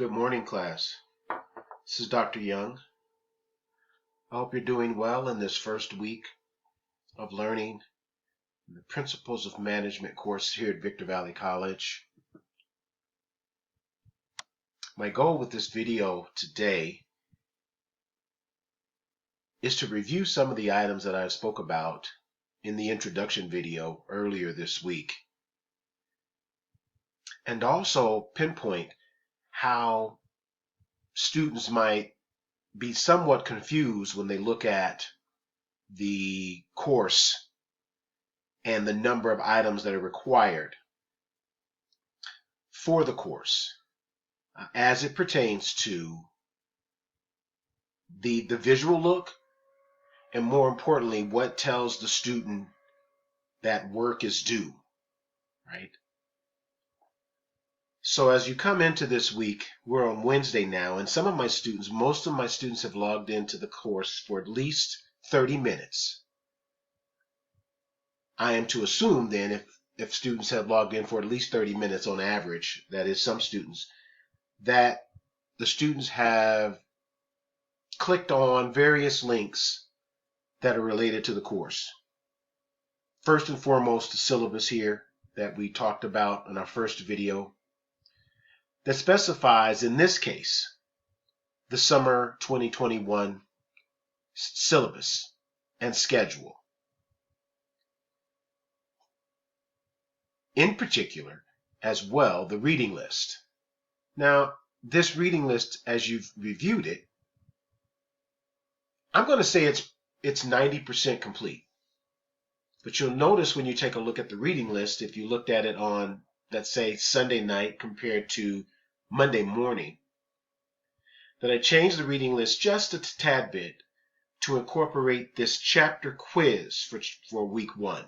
Good morning, class. This is Dr. Young. I hope you're doing well in this first week of learning the Principles of Management course here at Victor Valley College. My goal with this video today is to review some of the items that I spoke about in the introduction video earlier this week, and also pinpoint how students might be somewhat confused when they look at the course and the number of items that are required for the course as it pertains to the visual look, and more importantly, what tells the student that work is due, right? So as you come into this week, we're on Wednesday now, and most of my students have logged into the course for at least 30 minutes. I am to assume then if students have logged in for at least 30 minutes on average, that is some students, that the students have clicked on various links that are related to the course. First and foremost, the syllabus here that we talked about in our first video that specifies, in this case, the summer 2021 syllabus and schedule. In particular, as well, the reading list. Now, this reading list, as you've reviewed it, I'm going to say it's 90% complete. But you'll notice when you take a look at the reading list, if you looked at it on, let's say, Sunday night compared to Monday morning, that I changed the reading list just a tad bit to incorporate this chapter quiz for week 1.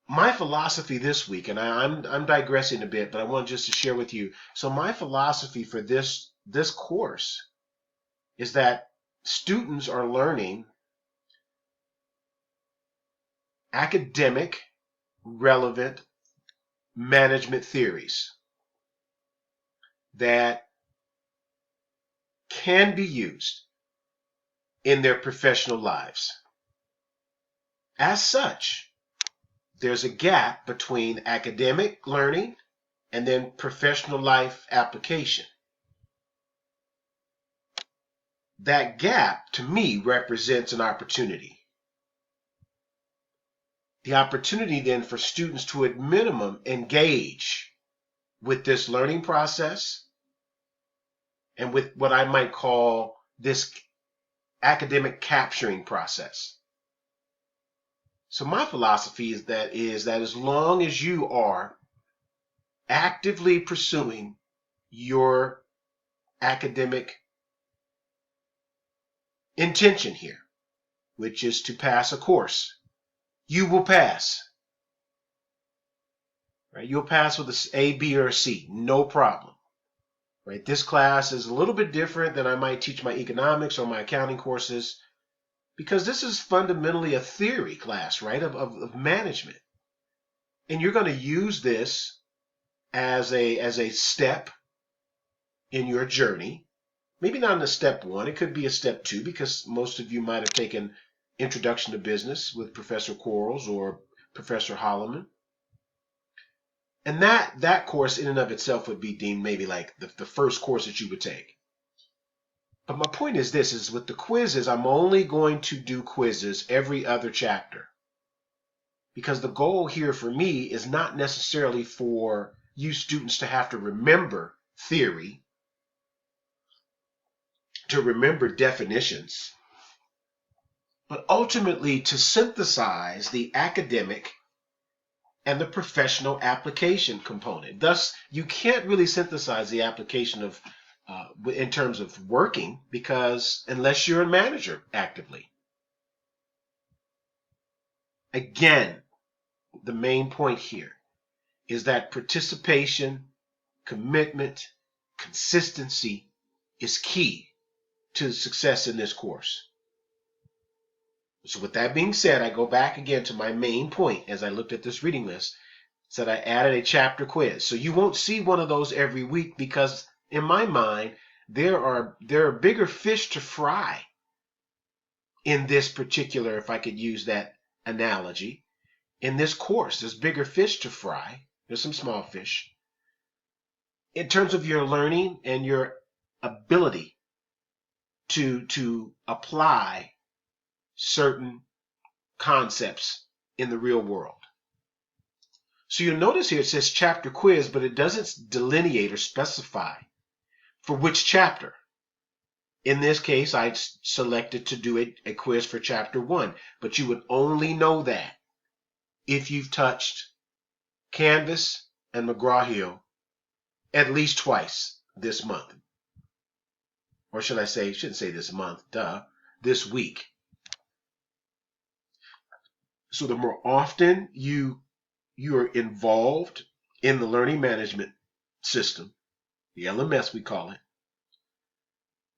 My philosophy this week, and I'm digressing a bit, but I want just to share with you. So my philosophy for this course is that students are learning academic, relevant management theories that can be used in their professional lives. As such, there's a gap between academic learning and then professional life application. That gap, to me, represents an opportunity. The opportunity then for students to, at minimum, engage with this learning process and with what I might call this academic capturing process. So my philosophy is that as long as you are actively pursuing your academic intention here, which is to pass a course, you will pass. Right? You'll pass with an A, B, or a C, no problem. Right? This class is a little bit different than I might teach my economics or my accounting courses, because this is fundamentally a theory class, right, of management. And you're going to use this as a step in your journey. Maybe not in a step 1, it could be a step 2, because most of you might have taken Introduction to Business with Professor Quarles or Professor Holloman. And that course in and of itself would be deemed maybe like the first course that you would take. But my point is this, is with the quizzes, I'm only going to do quizzes every other chapter. Because the goal here for me is not necessarily for you students to have to remember theory, to remember definitions, but ultimately to synthesize the academic and the professional application component. Thus, you can't really synthesize the application of in terms of working, because unless you're a manager actively. Again, the main point here is that participation, commitment, consistency is key to success in this course. So with that being said, I go back again to my main point as I looked at this reading list. said I added a chapter quiz. So you won't see one of those every week because in my mind, there are bigger fish to fry in this particular, if I could use that analogy, in this course. There's bigger fish to fry. There's some small fish. In terms of your learning and your ability to apply certain concepts in the real world. So you'll notice here it says chapter quiz, but it doesn't delineate or specify for which chapter. In this case, I selected to do a quiz for chapter 1, but you would only know that if you've touched Canvas and McGraw-Hill at least twice this month. Or should I say, shouldn't say this month, this week. So the more often you are involved in the learning management system, the LMS we call it,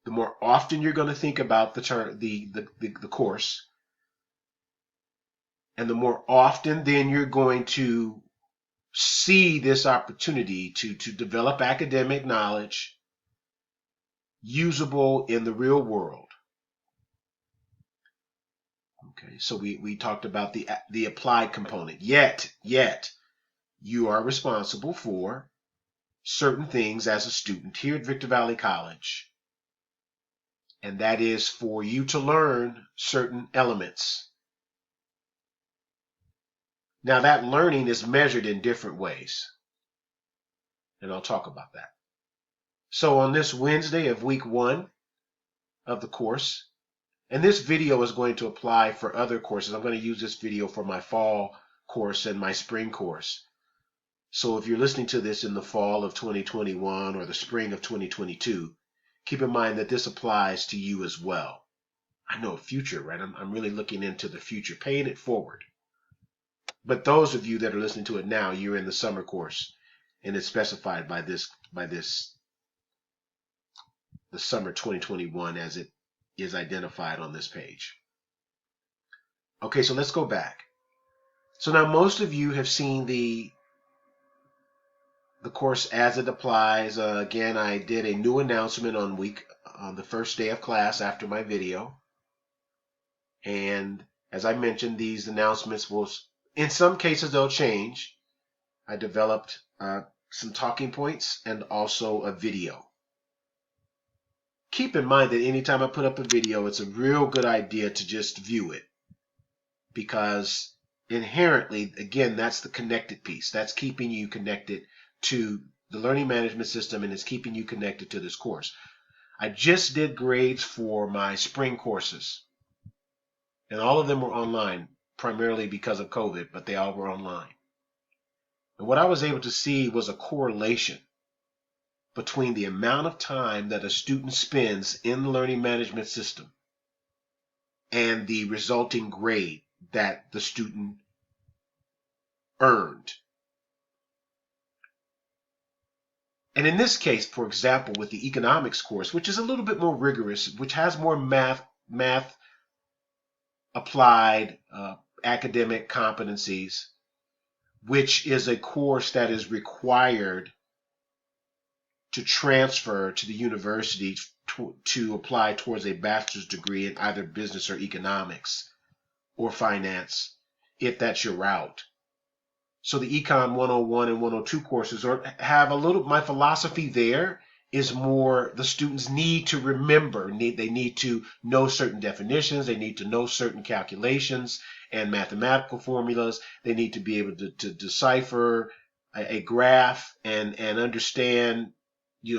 the more often you're going to think about the course, and the more often then you're going to see this opportunity to develop academic knowledge usable in the real world. Okay, so we talked about the applied component. Yet you are responsible for certain things as a student here at Victor Valley College, and that is for you to learn certain elements. Now that learning is measured in different ways, and I'll talk about that. So on this Wednesday of week 1 of the course, and this video is going to apply for other courses. I'm going to use this video for my fall course and my spring course. So if you're listening to this in the fall of 2021 or the spring of 2022, keep in mind that this applies to you as well. I know future, right? I'm really looking into the future, paying it forward. But those of you that are listening to it now, you're in the summer course, and it's specified by the summer 2021 as it is identified on this page. Okay, so let's go back. So now most of you have seen the course as it applies. Again, I did a new announcement on the first day of class after my video. And as I mentioned, these announcements will, in some cases, they'll change. I developed some talking points and also a video. Keep in mind that anytime I put up a video, it's a real good idea to just view it, because inherently, again, that's the connected piece. That's keeping you connected to the learning management system, and it's keeping you connected to this course. I just did grades for my spring courses, and all of them were online, primarily because of COVID, but they all were online. And what I was able to see was a correlation between the amount of time that a student spends in the learning management system and the resulting grade that the student earned. And in this case, for example, with the economics course, which is a little bit more rigorous, which has more math applied academic competencies, which is a course that is required to transfer to the university to apply towards a bachelor's degree in either business or economics or finance, if that's your route. So the Econ 101 and 102 courses have a little, my philosophy there is more the students need to remember, they need to know certain definitions, they need to know certain calculations and mathematical formulas, they need to be able to decipher a graph and understand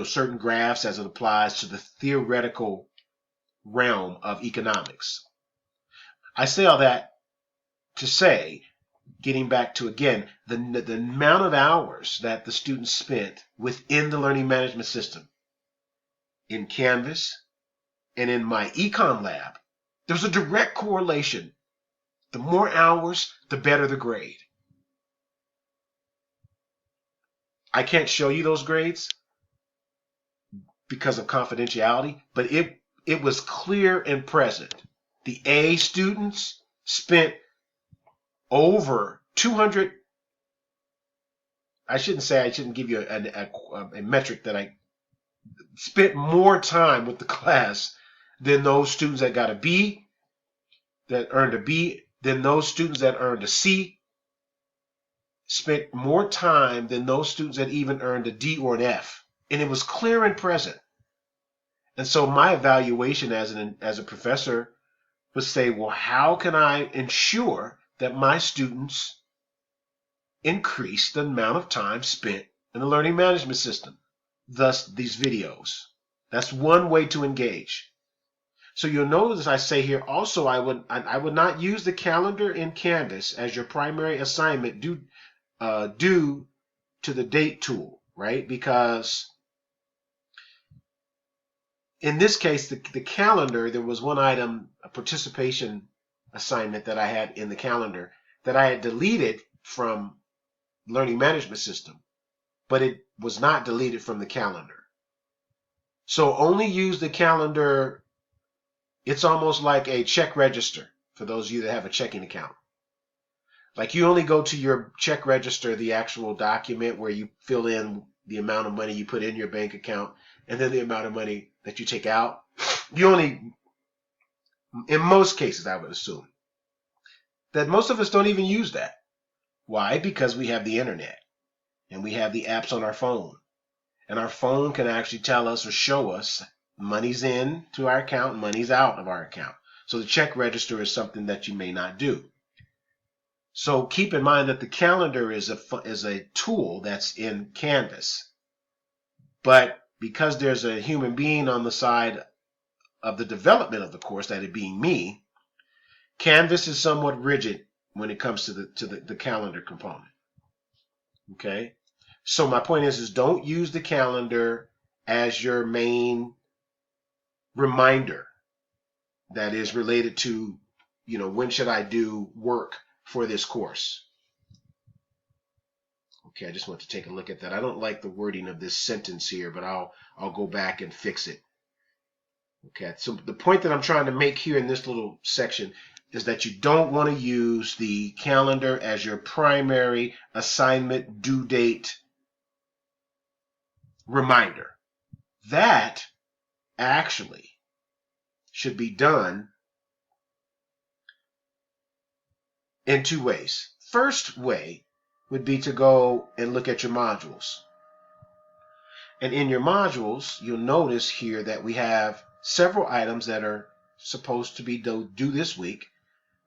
certain graphs as it applies to the theoretical realm of economics. I say all that to say, getting back to, again, the amount of hours that the students spent within the learning management system in Canvas and in my econ lab, there's a direct correlation. The more hours, the better the grade. I can't show you those grades because of confidentiality, but it was clear and present. The A students spent over 200 I shouldn't give you a metric that I spent more time with the class than those students that got a B, that earned a B, than those students that earned a C, spent more time than those students that even earned a D or an F. And it was clear and present. And so my evaluation as a professor was say, well, how can I ensure that my students increase the amount of time spent in the learning management system? Thus, these videos. That's one way to engage. So you'll notice I say here also I would not use the calendar in Canvas as your primary assignment due to the date tool, right? Because in this case, the calendar, there was one item, a participation assignment that I had in the calendar that I had deleted from learning management system, but it was not deleted from the calendar. So only use the calendar. It's almost like a check register for those of you that have a checking account. Like you only go to your check register, the actual document where you fill in the amount of money you put in your bank account and then the amount of money that you take out. You only, in most cases, I would assume that most of us don't even use that. Why? Because we have the internet and we have the apps on our phone. And our phone can actually tell us or show us money's in to our account, money's out of our account. So the check register is something that you may not do. So keep in mind that the calendar is a tool that's in Canvas. But because there's a human being on the side of the development of the course, that it being me, Canvas is somewhat rigid when it comes to the calendar component. Okay? So my point is don't use the calendar as your main reminder that is related to, when should I do work for this course. Okay, I just want to take a look at that. I don't like the wording of this sentence here, but I'll go back and fix it. Okay, so the point that I'm trying to make here in this little section is that you don't want to use the calendar as your primary assignment due date reminder. That actually should be done in two ways. First way would be to go and look at your modules. And in your modules, you'll notice here that we have several items that are supposed to be due this week.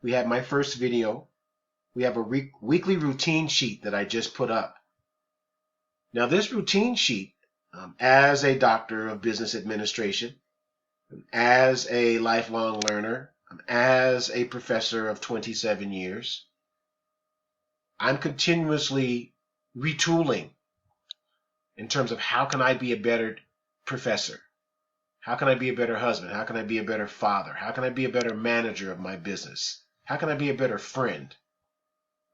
We have my first video. We have a weekly routine sheet that I just put up. Now this routine sheet, as a doctor of business administration, as a lifelong learner, as a professor of 27 years, I'm continuously retooling in terms of how can I be a better professor? How can I be a better husband? How can I be a better father? How can I be a better manager of my business? How can I be a better friend?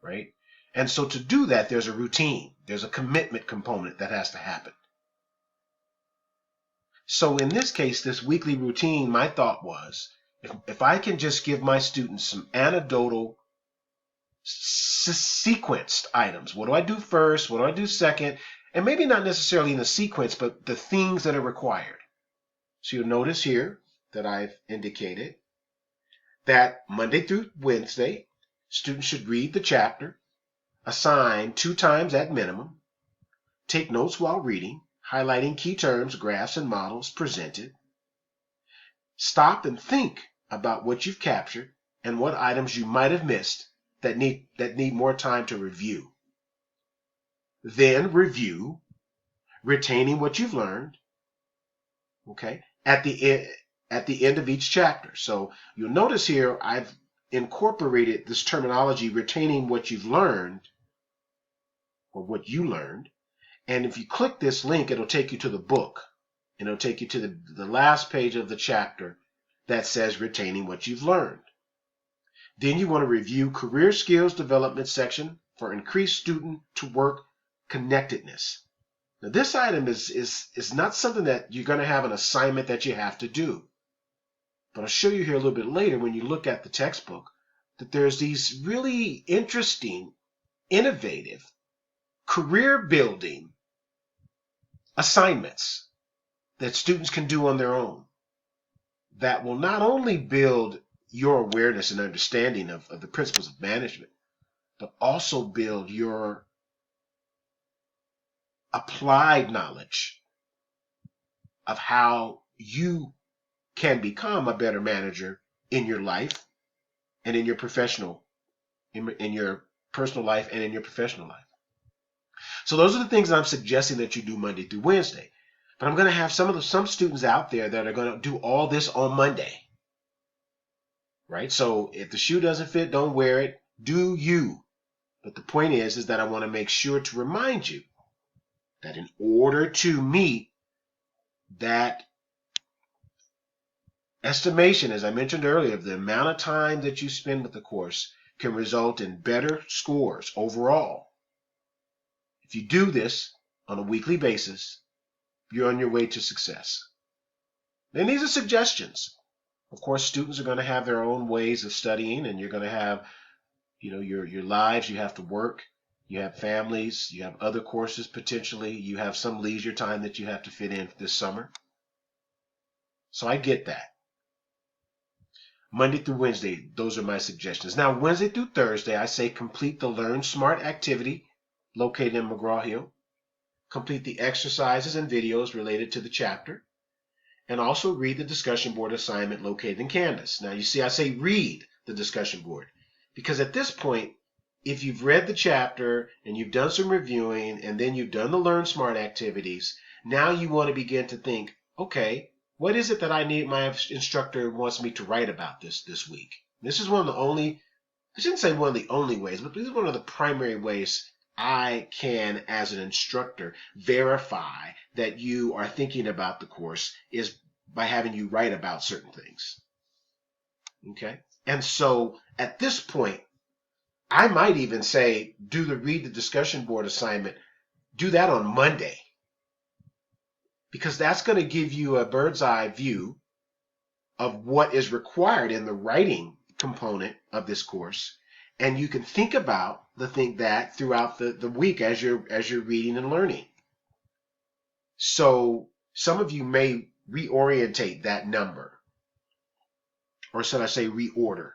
Right? And so to do that, there's a routine. There's a commitment component that has to happen. So in this case, this weekly routine, my thought was, if I can just give my students some anecdotal sequenced items. What do I do first? What do I do second? And maybe not necessarily in the sequence, but the things that are required. So you'll notice here that I've indicated that Monday through Wednesday, students should read the chapter, assign 2 times at minimum, take notes while reading, highlighting key terms, graphs, and models presented. Stop and think about what you've captured and what items you might have missed that need more time to review. Then review, retaining what you've learned, okay, at the end of each chapter. So you'll notice here I've incorporated this terminology, retaining what you've learned, or what you learned. And if you click this link, it'll take you to the book. And it'll take you to the last page of the chapter that says retaining what you've learned. Then you want to review career skills development section for increased student to work connectedness. Now this item is not something that you're going to have an assignment that you have to do. But I'll show you here a little bit later when you look at the textbook that there's these really interesting, innovative career building assignments that students can do on their own that will not only build your awareness and understanding of the principles of management, but also build your applied knowledge of how you can become a better manager in your life and in your in your personal life and in your professional life. So those are the things that I'm suggesting that you do Monday through Wednesday. But I'm going to have some students out there that are going to do all this on Monday. Right? So if the shoe doesn't fit, don't wear it. Do you. But the point is that I want to make sure to remind you that in order to meet that estimation, as I mentioned earlier, of the amount of time that you spend with the course can result in better scores overall. If you do this on a weekly basis, you're on your way to success. And these are suggestions. Of course, students are going to have their own ways of studying, and you're going to have, your lives. You have to work. You have families. You have other courses potentially. You have some leisure time that you have to fit in this summer. So I get that. Monday through Wednesday, those are my suggestions. Now, Wednesday through Thursday, I say complete the Learn Smart activity located in McGraw-Hill. Complete the exercises and videos related to the chapter. And also read the discussion board assignment located in Canvas. Now, you see, I say read the discussion board because at this point, if you've read the chapter and you've done some reviewing and then you've done the Learn Smart activities, now you want to begin to think, okay, what is it that I need my instructor wants me to write about this week? This is one of the only, I shouldn't say one of the only ways, but this is one of the primary ways I can, as an instructor, verify that you are thinking about the course is by having you write about certain things. Okay? And so at this point, I might even say, read the discussion board assignment, do that on Monday. Because that's going to give you a bird's eye view of what is required in the writing component of this course. And you can think about that throughout the week as you're reading and learning. So some of you may reorientate that number, or should I say reorder.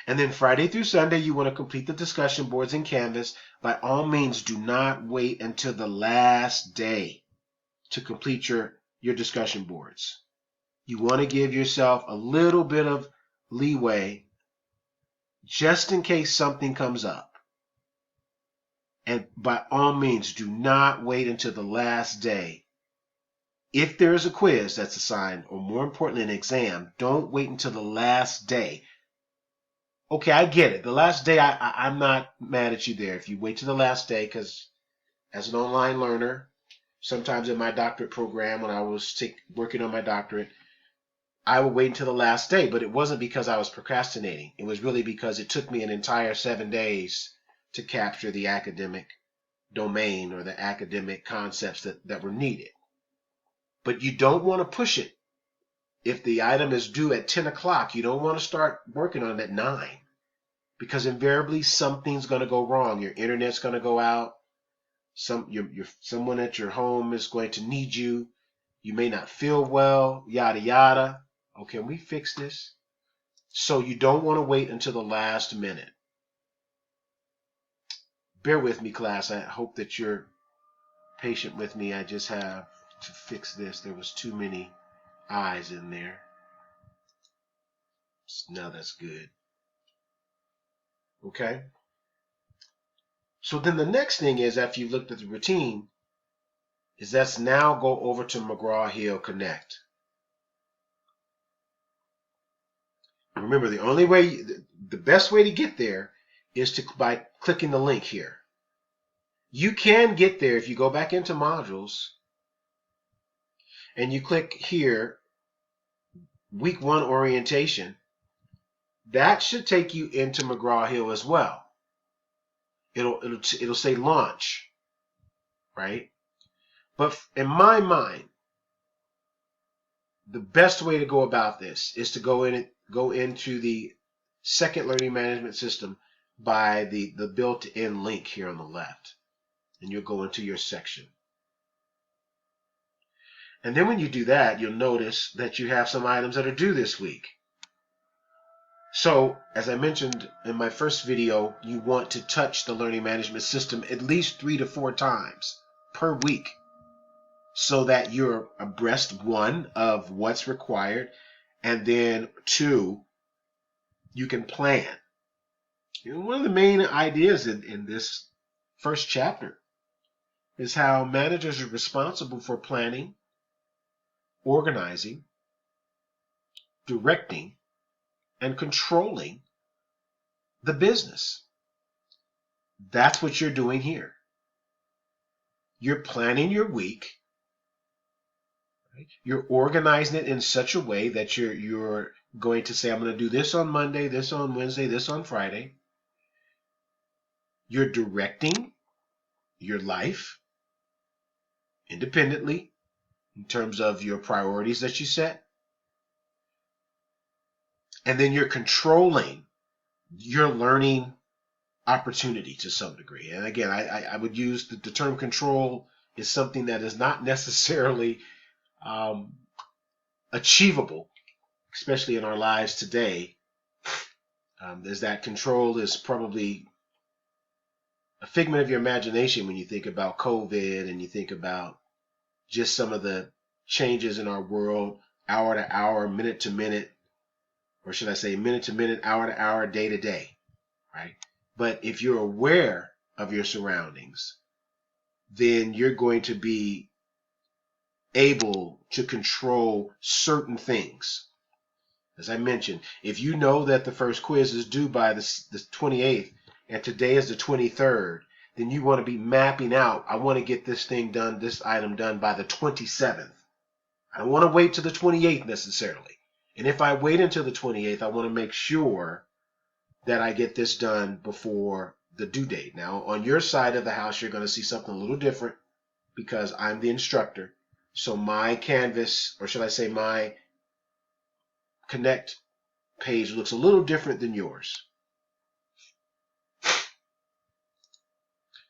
And then Friday through Sunday, you want to complete the discussion boards in Canvas. By all means, do not wait until the last day to complete your discussion boards. You want to give yourself a little bit of leeway just in case something comes up. And by all means, do not wait until the last day. If there is a quiz that's assigned, or more importantly, an exam, don't wait until the last day. Okay, I get it. The last day, I'm not mad at you there. If you wait till the last day, because as an online learner, sometimes in my doctorate program, when I was working on my doctorate, I would wait until the last day, but it wasn't because I was procrastinating. It was really because it took me an entire 7 days to capture the academic domain or the academic concepts that were needed. But you don't want to push it. If the item is due at 10 o'clock, you don't want to start working on it at 9, because invariably something's going to go wrong. Your internet's going to go out. Someone at your home is going to need you. You may not feel well, yada, yada. Oh, can we fix this? So you don't want to wait until the last minute. Bear with me, class. I hope that you're patient with me. I just have to fix this. There was too many I's in there. Now that's good. Okay? So then the next thing is, after you've looked at the routine, is let's now go over to McGraw-Hill Connect. Remember, the best way to get there is by clicking the link here. You can get there if you go back into modules and you click here, week 1 orientation. That should take you into McGraw-Hill as well. It'll say launch, right? But in my mind, the best way to go about this is to go into the second learning management system by the built-in link here on the left. And you'll go into your section. And then when you do that, you'll notice that you have some items that are due this week. So, as I mentioned in my first video, you want to touch the learning management system at least 3 to 4 times per week so that you're abreast, one, of what's required, and then two, you can plan. One of the main ideas in this first chapter is how managers are responsible for planning, organizing, directing, and controlling the business. That's what you're doing here. You're planning your week. Right? You're organizing it in such a way that you're going to say, I'm going to do this on Monday, this on Wednesday, this on Friday. You're directing your life independently in terms of your priorities that you set. And then you're controlling your learning opportunity to some degree. And again, I would use the term control is something that is not necessarily achievable, especially in our lives today. Is that control is probably a figment of your imagination when you think about COVID and you think about just some of the changes in our world, hour to hour, minute to minute, or should I say minute to minute, hour to hour, day to day, right? But if you're aware of your surroundings, then you're going to be able to control certain things. As I mentioned, if you know that the first quiz is due by the 28th and today is the 23rd, then you want to be mapping out, I want to get this thing done, this item done by the 27th. I don't want to wait to the 28th necessarily. And if I wait until the 28th, I want to make sure that I get this done before the due date. Now, on your side of the house, you're going to see something a little different because I'm the instructor. So my Canvas, or should I say my Connect page, looks a little different than yours.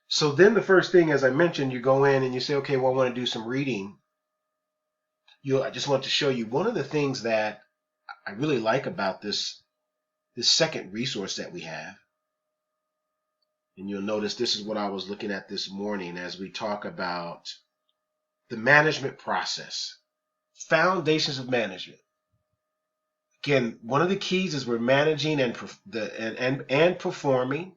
So then the first thing, as I mentioned, you go in and you say, okay, well, I want to do some reading. I just want to show you one of the things that I really like about this second resource that we have. And you'll notice this is what I was looking at this morning as we talk about the management process, foundations of management. Again, one of the keys is we're managing and performing.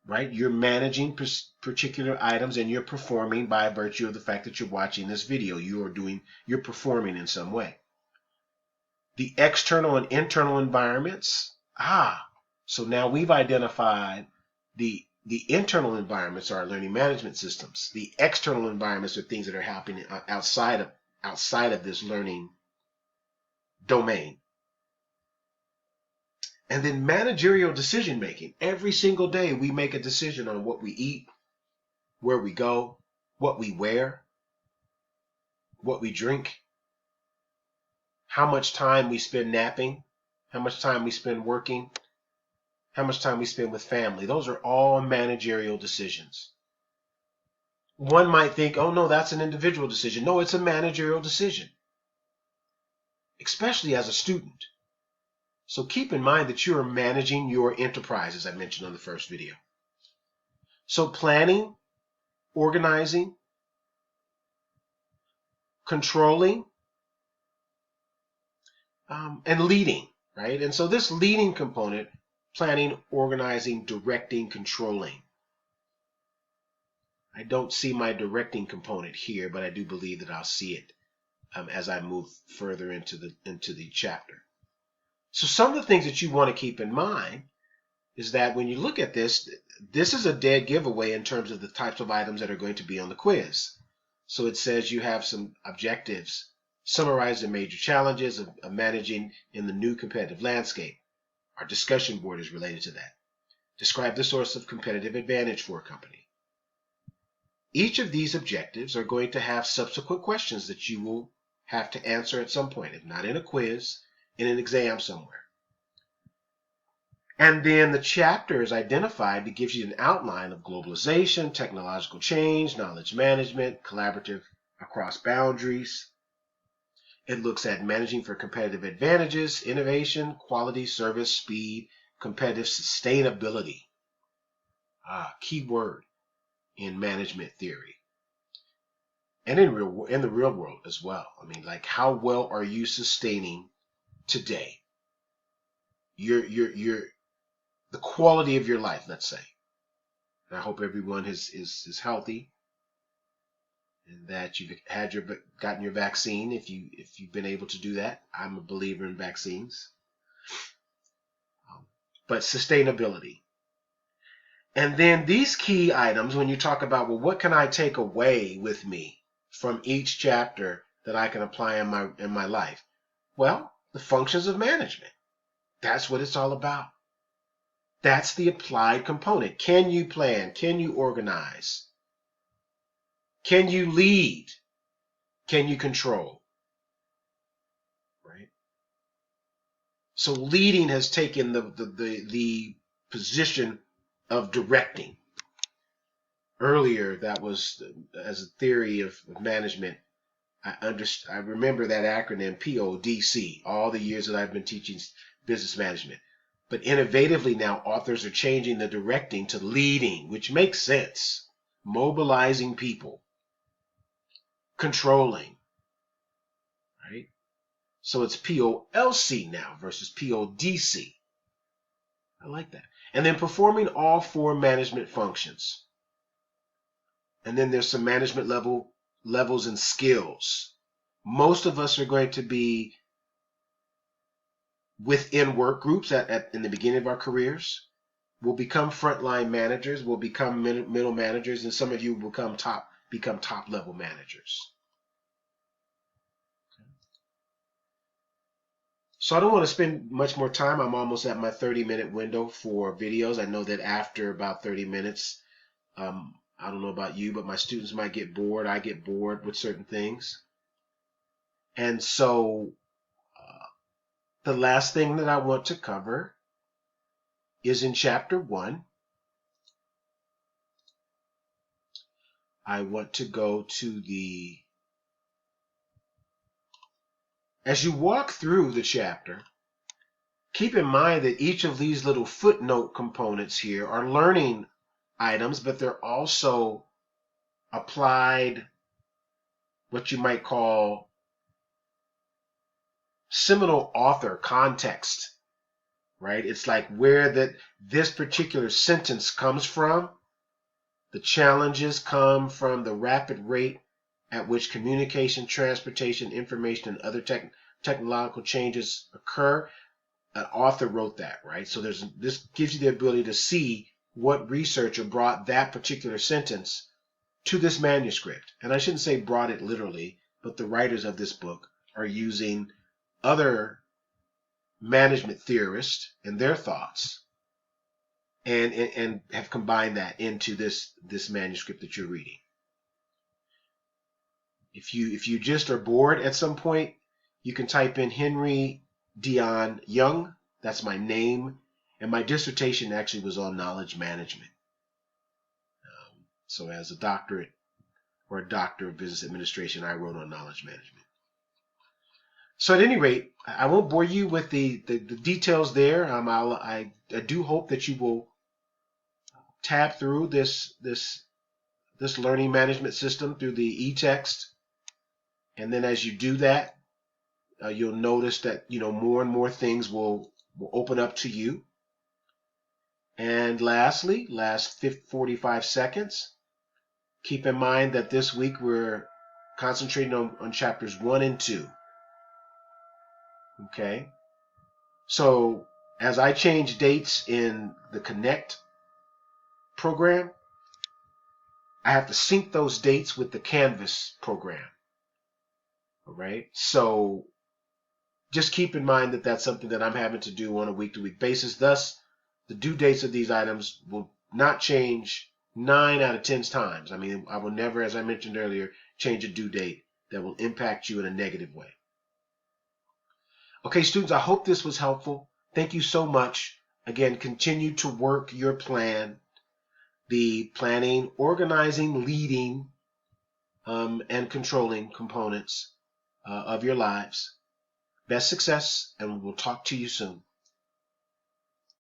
Right? You're managing particular items and you're performing by virtue of the fact that you're watching this video. You're performing in some way. The external and internal environments. So now we've identified the internal environments are our learning management systems. The external environments are things that are happening outside of this learning domain. And then managerial decision making. Every single day we make a decision on what we eat, where we go, what we wear, what we drink, how much time we spend napping, how much time we spend working, how much time we spend with family. Those are all managerial decisions. One might think, oh no, that's an individual decision. No, it's a managerial decision, especially as a student. So keep in mind that you are managing your enterprise, as I mentioned on the first video. So planning, organizing, controlling, and leading, right? And so this leading component, planning, organizing, directing, controlling. I don't see my directing component here, but I do believe that I'll see it as I move further into the chapter. So some of the things that you want to keep in mind is that when you look at this is a dead giveaway in terms of the types of items that are going to be on the quiz. So it says you have some objectives. Summarize the major challenges of managing in the new competitive landscape. Our discussion board is related to that. Describe the source of competitive advantage for a company. Each of these objectives are going to have subsequent questions that you will have to answer at some point, if not in a quiz, in an exam somewhere. And then the chapter is identified that gives you an outline of globalization, technological change, knowledge management, collaborative across boundaries. It looks at managing for competitive advantages, innovation, quality, service, speed, competitive sustainability. Key word in management theory. And in the real world as well. I mean, like, how well are you sustaining today? The quality of your life, let's say. And I hope everyone is healthy and that you've gotten your vaccine if you've been able to do that. I'm a believer in vaccines. But sustainability. And then these key items, when you talk about, well, what can I take away with me from each chapter that I can apply in my life? Well, the functions of management. That's what it's all about. That's the applied component. Can you plan? Can you organize? Can you lead? Can you control? Right? So leading has taken the position of directing. Earlier, that was as a theory of management. I remember that acronym PODC all the years that I've been teaching business management. But innovatively now, authors are changing the directing to leading, which makes sense. Mobilizing people, controlling, right? So it's POLC now versus PODC. I like that. And then performing all 4 management functions. And then there's some management levels and skills. Most of us are going to be within work groups in the beginning of our careers. We'll become frontline managers. We'll become middle managers, and some of you will become top level managers. So I don't want to spend much more time. I'm almost at my 30-minute window for videos. I know that after about 30 minutes, I don't know about you, but my students might get bored. I get bored with certain things. And so the last thing that I want to cover is in chapter 1. I want to go to as you walk through the chapter, keep in mind that each of these little footnote components here are learning items, but they're also applied, what you might call seminal author context, right? It's like where this particular sentence comes from. The challenges come from the rapid rate at which communication, transportation, information, and other technological changes occur. An author wrote that, right? So this gives you the ability to see what researcher brought that particular sentence to this manuscript. And I shouldn't say brought it literally, but the writers of this book are using other management theorists and their thoughts and have combined that into this manuscript that you're reading. If you just are bored at some point, you can type in Henry Dion Young. That's my name. And my dissertation actually was on knowledge management. So as a doctorate or a doctor of business administration, I wrote on knowledge management. So at any rate, I won't bore you with the details there. I do hope that you will tab through this learning management system through the e-text. And then as you do that, you'll notice that more and more things will open up to you. And lastly, last 45 seconds, keep in mind that this week we're concentrating on chapters 1 and 2. Okay? So as I change dates in the Connect program, I have to sync those dates with the Canvas program. All right? So just keep in mind that that's something that I'm having to do on a week-to-week basis. Thus, the due dates of these items will not change 9 out of 10 times. I mean, I will never, as I mentioned earlier, change a due date that will impact you in a negative way. Okay, students, I hope this was helpful. Thank you so much. Again, continue to work your plan, the planning, organizing, leading, and controlling components of your lives. Best success, and we'll talk to you soon.